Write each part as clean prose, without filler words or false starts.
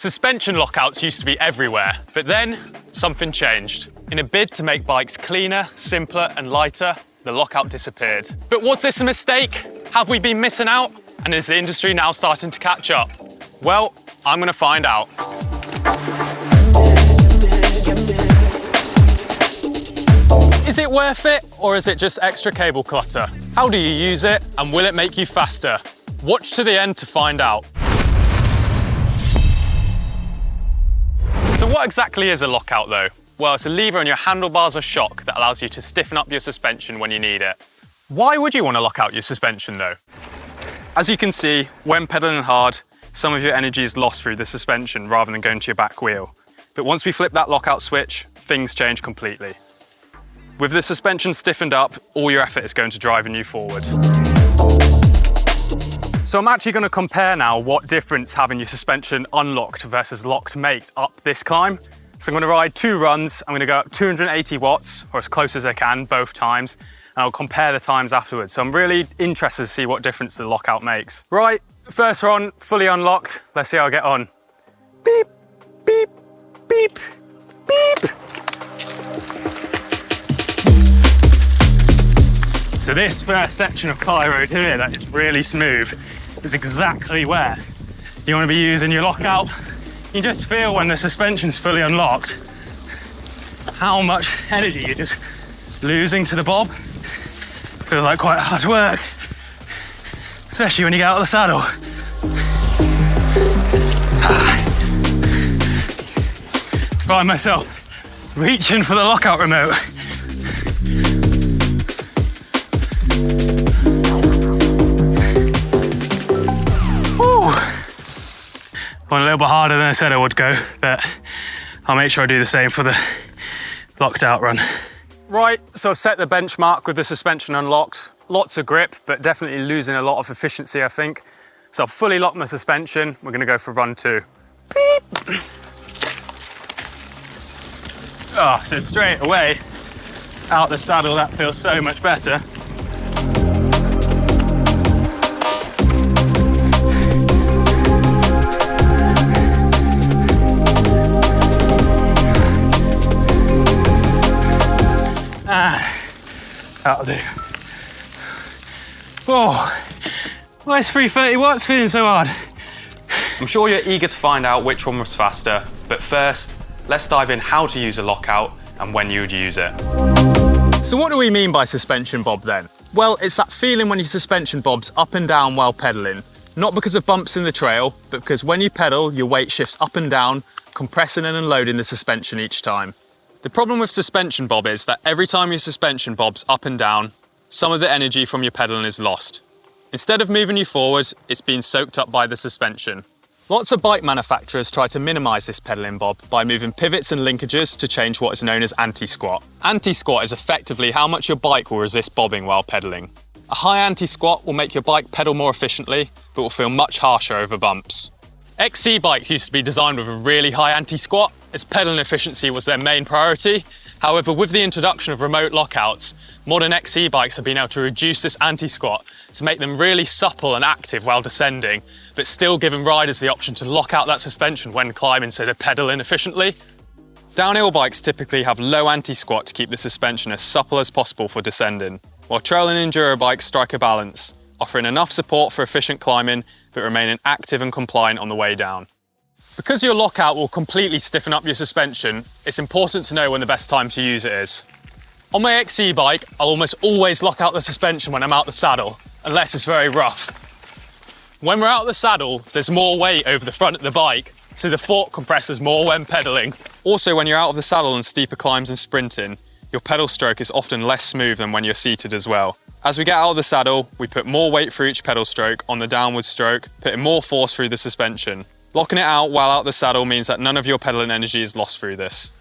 Suspension lockouts used to be everywhere, but then something changed. In a bid to make bikes cleaner, simpler and lighter, the lockout disappeared. But was this a mistake? Have we been missing out? And is the industry now starting to catch up? Well, I'm gonna find out. Is it worth it, or is it just extra cable clutter? How do you use it, and will it make you faster? Watch to the end to find out. So what exactly is a lockout though? Well, it's a lever on your handlebars or shock that allows you to stiffen up your suspension when you need it. Why would you want to lock out your suspension though? As you can see, when pedaling hard, some of your energy is lost through the suspension rather than going to your back wheel. But once we flip that lockout switch, things change completely. With the suspension stiffened up, all your effort is going to driving you forward. So I'm actually going to compare now what difference having your suspension unlocked versus locked makes up this climb. So I'm going to ride 2 runs. I'm going to go up 280 watts, or as close as I can, both times, and I'll compare the times afterwards. So I'm really interested to see what difference the lockout makes. Right, first run, fully unlocked. Let's see how I get on. Beep, beep, beep, beep. So this first section of Kye Road here that is really smooth is exactly where you want to be using your lockout. You just feel when the suspension's fully unlocked how much energy you're just losing to the bob. Feels like quite hard work, especially when you get out of the saddle. Find myself reaching for the lockout remote. Went a little bit harder than I said I would go, but I'll make sure I do the same for the locked out run. Right, so I've set the benchmark with the suspension unlocked. Lots of grip, but definitely losing a lot of efficiency, I think. So I've fully locked my suspension. We're gonna go for run 2. Beep. Oh, so straight away, out the saddle, that feels so much better. That'll do. Oh, why is 330 watts feeling so hard? I'm sure you're eager to find out which one was faster, but first, let's dive in how to use a lockout and when you'd use it. So what do we mean by suspension bob then? Well, it's that feeling when your suspension bobs up and down while pedaling. Not because of bumps in the trail, but because when you pedal, your weight shifts up and down, compressing and unloading the suspension each time. The problem with suspension bob is that every time your suspension bobs up and down, some of the energy from your pedaling is lost. Instead of moving you forward, it's being soaked up by the suspension. Lots of bike manufacturers try to minimise this pedaling bob by moving pivots and linkages to change what is known as anti-squat. Anti-squat is effectively how much your bike will resist bobbing while pedaling. A high anti-squat will make your bike pedal more efficiently, but will feel much harsher over bumps. XC bikes used to be designed with a really high anti-squat, as pedaling efficiency was their main priority. However, with the introduction of remote lockouts, modern XC bikes have been able to reduce this anti-squat to make them really supple and active while descending, but still giving riders the option to lock out that suspension when climbing so they're pedaling efficiently. Downhill bikes typically have low anti-squat to keep the suspension as supple as possible for descending, while trail and enduro bikes strike a balance, offering enough support for efficient climbing, but remaining active and compliant on the way down. Because your lockout will completely stiffen up your suspension, it's important to know when the best time to use it is. On my XC bike, I'll almost always lock out the suspension when I'm out the saddle, unless it's very rough. When we're out the saddle, there's more weight over the front of the bike, so the fork compresses more when pedaling. Also, when you're out of the saddle on steeper climbs and sprinting, your pedal stroke is often less smooth than when you're seated as well. As we get out of the saddle, we put more weight through each pedal stroke on the downward stroke, putting more force through the suspension. Locking it out while out the saddle means that none of your pedaling energy is lost through this.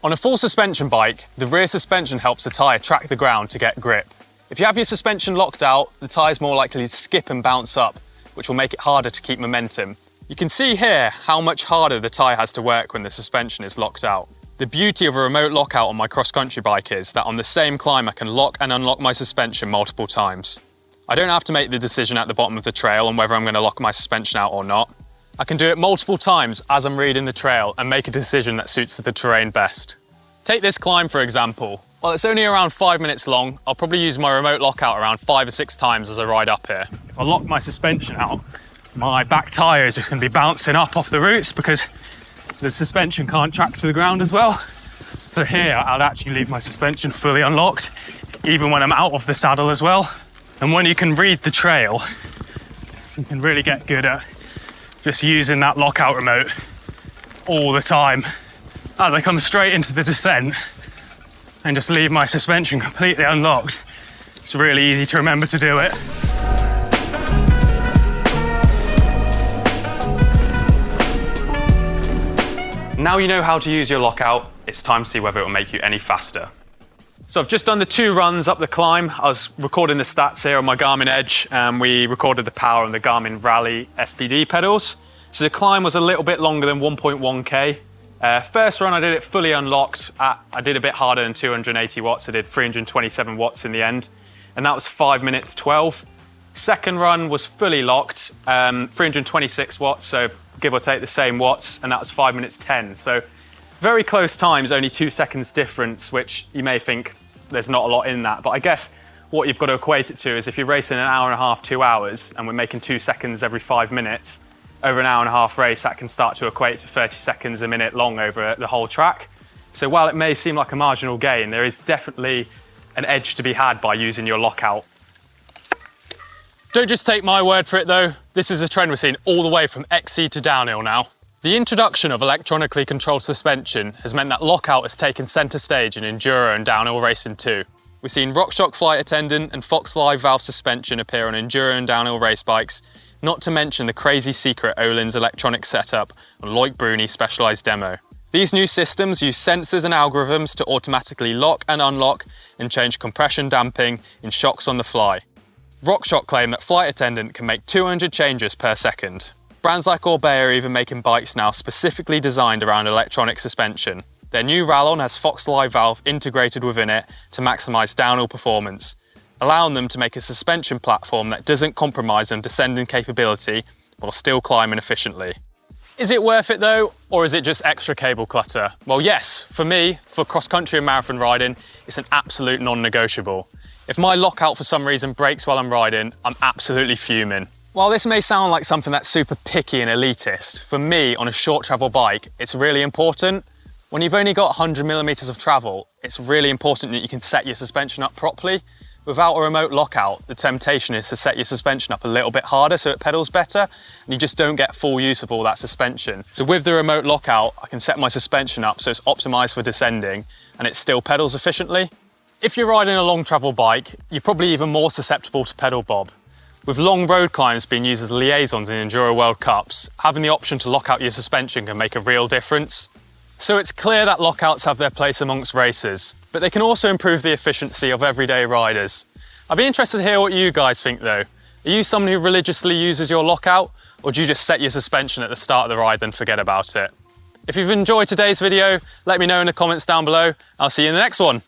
On a full suspension bike, the rear suspension helps the tyre track the ground to get grip. If you have your suspension locked out, the tyre is more likely to skip and bounce up, which will make it harder to keep momentum. You can see here how much harder the tyre has to work when the suspension is locked out. The beauty of a remote lockout on my cross-country bike is that on the same climb I can lock and unlock my suspension multiple times. I don't have to make the decision at the bottom of the trail on whether I'm going to lock my suspension out or not. I can do it multiple times as I'm reading the trail and make a decision that suits the terrain best. Take this climb for example. While it's only around 5 minutes long, I'll probably use my remote lockout around 5 or 6 times as I ride up here. If I lock my suspension out, my back tyre is just going to be bouncing up off the roots because the suspension can't track to the ground as well. So here I'll actually leave my suspension fully unlocked, even when I'm out of the saddle as well. And when you can read the trail, you can really get good at just using that lockout remote all the time as I come straight into the descent and just leave my suspension completely unlocked. It's really easy to remember to do it. Now you know how to use your lockout, it's time to see whether it will make you any faster. So I've just done the 2 runs up the climb. I was recording the stats here on my Garmin Edge, and we recorded the power on the Garmin Rally SPD pedals. So the climb was a little bit longer than 1.1k. First run I did it fully unlocked. I did a bit harder than 280 watts. I did 327 watts in the end, and that was 5 minutes 12. Second run was fully locked, 326 watts, so give or take the same watts, and that was 5 minutes 10. So very close times, only 2 seconds difference, which you may think there's not a lot in that, but I guess what you've got to equate it to is if you're racing an hour and a half, 2 hours, and we're making 2 seconds every 5 minutes, over an hour and a half race, that can start to equate to 30 seconds a minute long over the whole track. So while it may seem like a marginal gain, there is definitely an edge to be had by using your lockout. Don't just take my word for it though, this is a trend we're seeing all the way from XC to downhill now. The introduction of electronically controlled suspension has meant that lockout has taken centre stage in enduro and downhill racing too. We've seen RockShox Flight Attendant and Fox Live valve suspension appear on enduro and downhill race bikes, not to mention the crazy secret Öhlins electronic setup on Loic Bruni's Specialized demo. These new systems use sensors and algorithms to automatically lock and unlock and change compression damping in shocks on the fly. RockShox claim that Flight Attendant can make 200 changes per second. Brands like Orbea are even making bikes now specifically designed around electronic suspension. Their new Rallon has Fox Live valve integrated within it to maximise downhill performance, allowing them to make a suspension platform that doesn't compromise on descending capability while still climbing efficiently. Is it worth it though, or is it just extra cable clutter? Well yes, for me, for cross-country and marathon riding, it's an absolute non-negotiable. If my lockout for some reason breaks while I'm riding, I'm absolutely fuming. While this may sound like something that's super picky and elitist, for me on a short travel bike, it's really important. When you've only got 100 millimeters of travel, it's really important that you can set your suspension up properly. Without a remote lockout, the temptation is to set your suspension up a little bit harder so it pedals better, and you just don't get full use of all that suspension. So with the remote lockout, I can set my suspension up so it's optimized for descending, and it still pedals efficiently. If you're riding a long travel bike, you're probably even more susceptible to pedal bob. With long road climbs being used as liaisons in Enduro World Cups, having the option to lock out your suspension can make a real difference. So it's clear that lockouts have their place amongst racers, but they can also improve the efficiency of everyday riders. I'd be interested to hear what you guys think though. Are you someone who religiously uses your lockout, or do you just set your suspension at the start of the ride then forget about it? If you've enjoyed today's video, let me know in the comments down below. I'll see you in the next one.